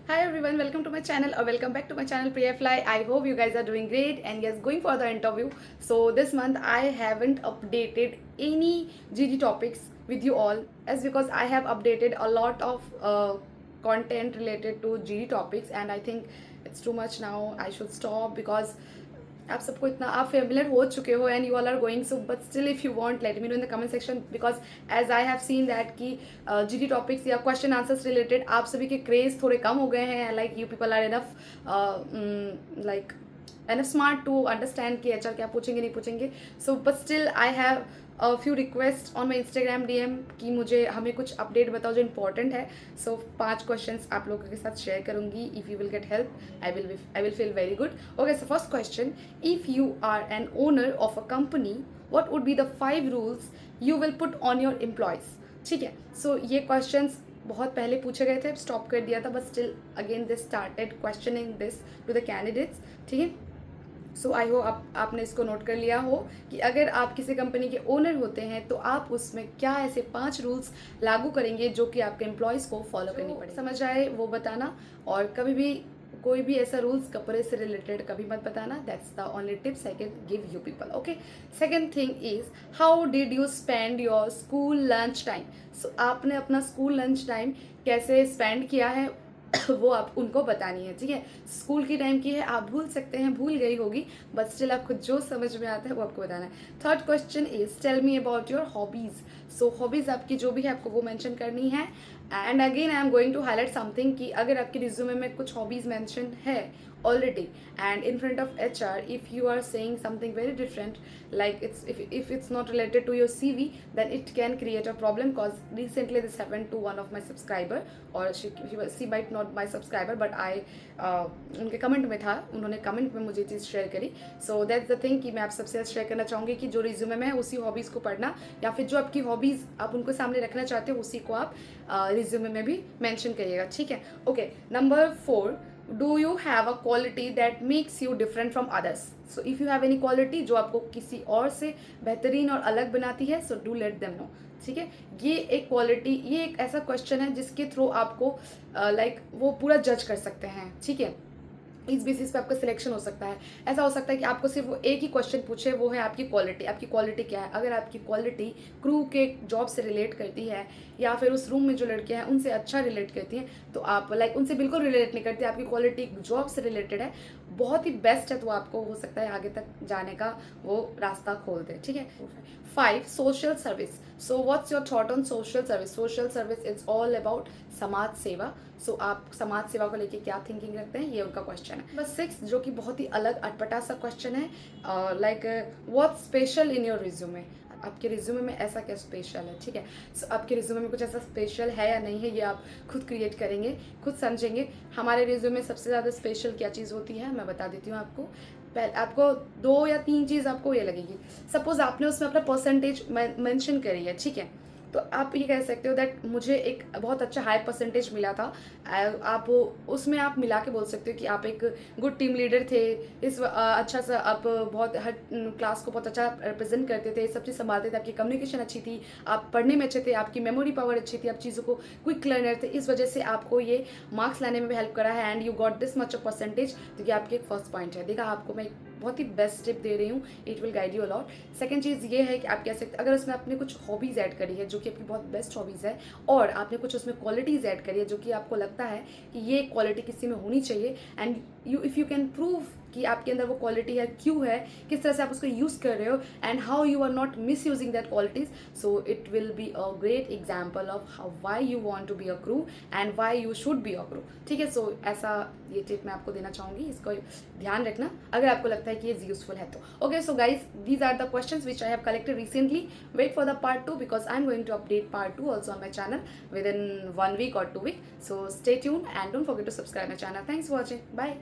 Hi everyone, welcome to my channel or welcome back to my channel Priya Fly. I hope you guys are doing great and yes, going for the interview. So this month I haven't updated any GD topics with you all as because I have updated a lot of content related to GD topics and I think it's too much now. I should stop because आप सबको इतना आप familiar हो चुके हो and you all are going so but still if you want let me know in the comment section because as I have seen that कि GD topics या question answers related आप सभी के क्रेज थोड़े कम हो गए हैं like you people are enough like enough smart to understand कि एचआर क्या पूछेंगे नहीं पूछेंगे so but still I have few request on my Instagram DM कि मुझे हमें कुछ अपडेट बताओ जो इंपॉर्टेंट है सो 5 क्वेश्चंस आप लोगों के साथ शेयर करूंगी if you will get help I will feel very good okay so first question if you are an owner of a company what would be the 5 rules you will put on your employees ठीक है सो ये questions बहुत पहले पूछे गए थे stop कर दिया था but still again this started questioning this to the candidates ठीक है सो आई हो आपने इसको नोट कर लिया हो कि अगर आप किसी कंपनी के ओनर होते हैं तो आप उसमें क्या ऐसे 5 रूल्स लागू करेंगे जो कि आपके एम्प्लॉयज़ को फॉलो करनी पड़े समझ आए वो बताना और कभी भी कोई भी ऐसा रूल्स कपड़े से रिलेटेड कभी मत बताना that's the only tips I can give you people okay second thing is how did you spend your school lunch time so आपने अपना स्कूल लंच टाइम कैसे स्पेंड किया है वो आप उनको बतानी है ठीक है स्कूल की टाइम की है आप भूल सकते हैं भूल गई होगी बट स्टिल आपको जो समझ में आता है वो आपको बताना है third question is tell me about your hobbies so hobbies आपकी जो भी है आपको वो मेंशन करनी है and again I am going to highlight something कि अगर आपके रिज्यूमे में कुछ हॉबीज मेंशन है already and in front of HR if you are saying something very different like it's if it's not related to your CV then it can create a problem because recently this happened to one of my subscriber or she might not my subscriber but I उनके comment में था उन्होंने comment में मुझे चीज़ share करी so that's the thing कि मैं आप सबसे शेयर करना चाहूँगी कि जो रिज्यूमे में है उसी हॉबीज़ को पढ़ना या फिर जो आपकी हॉबीज़ आप उनको सामने रखना चाहते हो उसी को आप रिज्यूमे में भी मेंशन करिएगा ठीक है okay number 4 do you have a quality that makes you different from others so if you have any quality जो आपको किसी और से बेहतरीन और अलग बनाती है so do let them know ठीक है ये एक क्वालिटी ये एक ऐसा क्वेश्चन है जिसके थ्रू आपको लाइक वो पूरा जज कर सकते हैं ठीक है इस बेसिस पे आपका सिलेक्शन हो सकता है ऐसा हो सकता है कि आपको सिर्फ वो एक ही क्वेश्चन पूछे वो है आपकी क्वालिटी क्या है अगर आपकी क्वालिटी क्रू के जॉब से रिलेट करती है या फिर उस रूम में जो लड़कियां हैं उनसे अच्छा रिलेट करती हैं तो आप लाइक उनसे बिल्कुल रिलेट नहीं करती आपकी क्वालिटी जॉब से रिलेटेड है बहुत ही बेस्ट है तो आपको हो सकता है आगे तक जाने का वो रास्ता खोल दे ठीक है 5 social service so what's your thought on social service is all about समाज सेवा सो आप समाज सेवा को लेके क्या थिंकिंग रखते हैं ये उनका क्वेश्चन है बस 6 जो कि बहुत ही अलग अटपटा सा क्वेश्चन है like what special in your resume आपके रिज्यूमे में ऐसा क्या स्पेशल है ठीक है सो आपके रिज्यूमे में कुछ ऐसा स्पेशल है या नहीं है ये आप खुद क्रिएट करेंगे खुद समझेंगे हमारे रिज्यूमे में सबसे ज़्यादा स्पेशल क्या चीज़ होती है मैं बता देती हूँ आपको आपको 2 या 3 चीज़ आपको ये लगेगी सपोज आपने उसमें अपना परसेंटेज मेंशन करी है ठीक है तो आप ये कह सकते हो दैट मुझे एक बहुत अच्छा हाई परसेंटेज मिला था आप उसमें आप मिला के बोल सकते हो कि आप एक गुड टीम लीडर थे इस अच्छा सा आप बहुत हर क्लास को बहुत अच्छा रिप्रेजेंट करते थे सब चीज़ संभालते थे आपकी कम्युनिकेशन अच्छी थी आप पढ़ने में अच्छे थे आपकी मेमोरी पावर अच्छी थी आप चीज़ों को क्विक लर्नर थे इस वजह से आपको ये मार्क्स लाने में भी हेल्प करा है and you got this much of percentage तो ये आपकी एक फर्स्ट पॉइंट है देखा आपको मैं बहुत ही बेस्ट टिप दे रही हूँ it will guide you a lot second चीज़ ये है कि आप कह सकते अगर उसमें आपने कुछ हॉबीज़ ऐड करी है जो कि आपकी बहुत बेस्ट हॉबीज़ है और आपने कुछ उसमें क्वालिटीज़ ऐड करी है जो कि आपको लगता है कि ये क्वालिटी किसी में होनी चाहिए and you if you can prove कि आपके अंदर वो क्वालिटी है क्यों है किस तरह से आप उसको यूज़ कर रहे हो and how you are not misusing that qualities so it will be a great example of how why you want to be a crew and why you should be a crew ठीक है सो ऐसा ये tip मैं आपको देना चाहूँगी इसको ध्यान रखना अगर आपको लगता है कि ये यूजफुल है तो okay so guys these are the question which I have collected recently wait for the part 2 because I am going to update part 2 also on my channel within 1 week or 2 weeks so stay tuned and don't forget to subscribe my channel thanks for watching bye